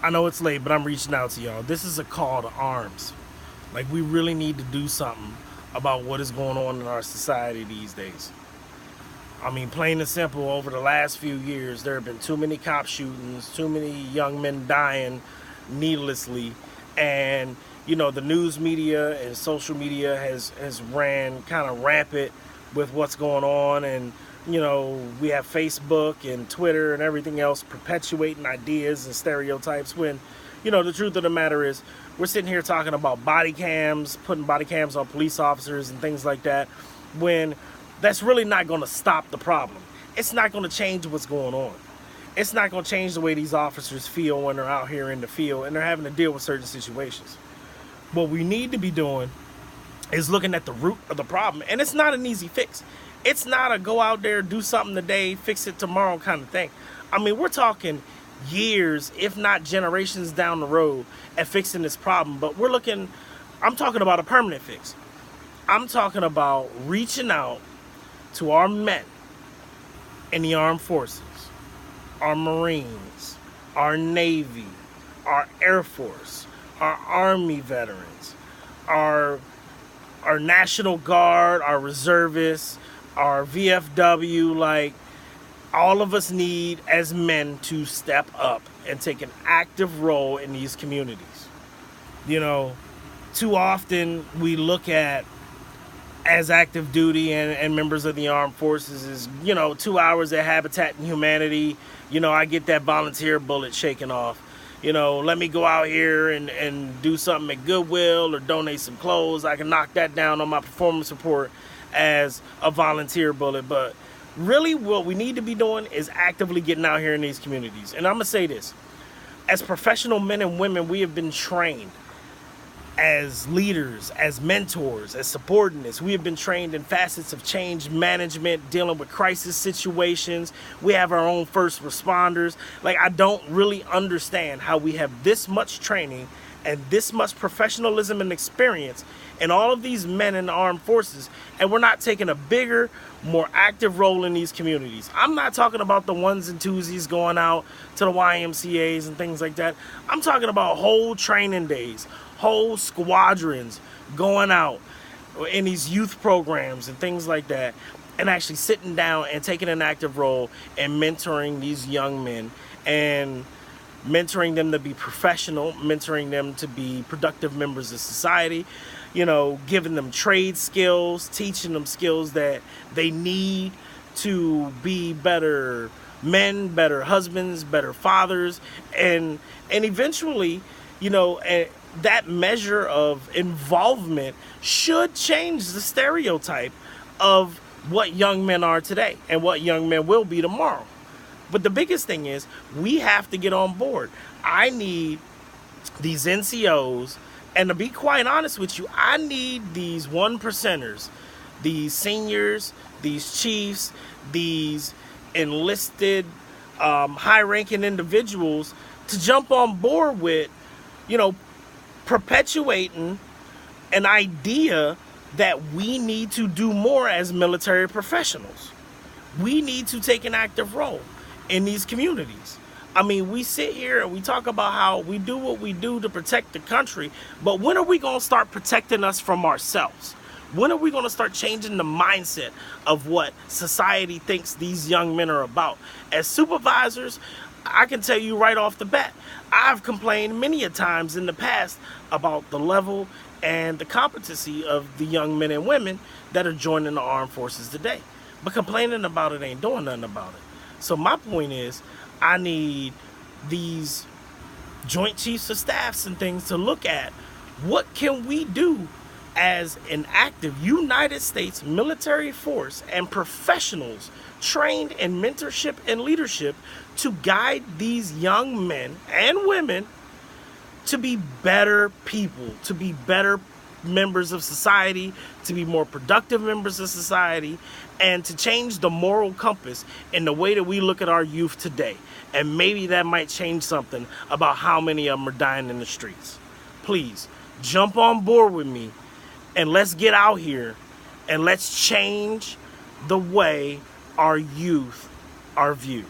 I know it's late, but I'm reaching out to y'all. This is a call to arms. Like, we really need to do something about what is going on in our society these days. I mean, plain and simple, over the last few years, there have been too many cop shootings, too many young men dying needlessly. And, you know, the news media and social media has ran kind of rampant with what's going on. And, you know, we have Facebook and Twitter and everything else perpetuating ideas and stereotypes when, you know, the truth of the matter is we're sitting here talking about body cams, putting body cams on police officers and things like that, when that's really not going to stop the problem. It's not going to change what's going on. It's not going to change the way these officers feel when they're out here in the field and they're having to deal with certain situations. What we need to be doing is looking at the root of the problem. And it's not an easy fix. It's not a go out there, do something today, fix it tomorrow kind of thing. I mean, we're talking years, if not generations down the road at fixing this problem. But I'm talking about a permanent fix. I'm talking about reaching out to our men in the armed forces, our Marines, our Navy, our Air Force, our Army veterans, our National Guard, our reservists, our VFW. Like, all of us need as men to step up and take an active role in these communities. You know, too often we look at as active duty and members of the armed forces is, you know, 2 hours at Habitat and Humanity. You know, I get that volunteer bullet shaken off. You know, let me go out here and do something at Goodwill or donate some clothes. I can knock that down on my performance report as a volunteer bullet. But really what we need to be doing is actively getting out here in these communities. And I'm going to say this. As professional men and women, we have been trained as leaders, as mentors, as subordinates. We have been trained in facets of change management, dealing with crisis situations. We have our own first responders. Like, I don't really understand how we have this much training and this much professionalism and experience in all of these men in the armed forces, and we're not taking a bigger, more active role in these communities. I'm not talking about the ones and twosies going out to the YMCAs and things like that. I'm talking about whole training days, whole squadrons going out in these youth programs and things like that, and actually sitting down and taking an active role in mentoring these young men and mentoring them to be professional, mentoring them to be productive members of society, you know, giving them trade skills, teaching them skills that they need to be better men, better husbands, better fathers, and eventually, you know, that measure of involvement should change the stereotype of what young men are today and what young men will be tomorrow. But the biggest thing is we have to get on board. I need these NCOs, and to be quite honest with you, I need these 1%ers, these seniors, these chiefs, these enlisted high-ranking individuals to jump on board with, you know, perpetuating an idea that we need to do more as military professionals. We need to take an active role in these communities. I mean, we sit here and we talk about how we do what we do to protect the country, but when are we going to start protecting us from ourselves? When are we going to start changing the mindset of what society thinks these young men are about? As supervisors, I can tell you right off the bat, I've complained many a times in the past about the level and the competency of the young men and women that are joining the armed forces today. But complaining about it ain't doing nothing about it. So my point is, I need these joint chiefs of staffs and things to look at what can we do as an active United States military force and professionals trained in mentorship and leadership to guide these young men and women to be better people, to be better members of society, to be more productive members of society, and to change the moral compass in the way that we look at our youth today. And maybe that might change something about how many of them are dying in the streets. Please, jump on board with me and let's get out here and let's change the way our youth are viewed.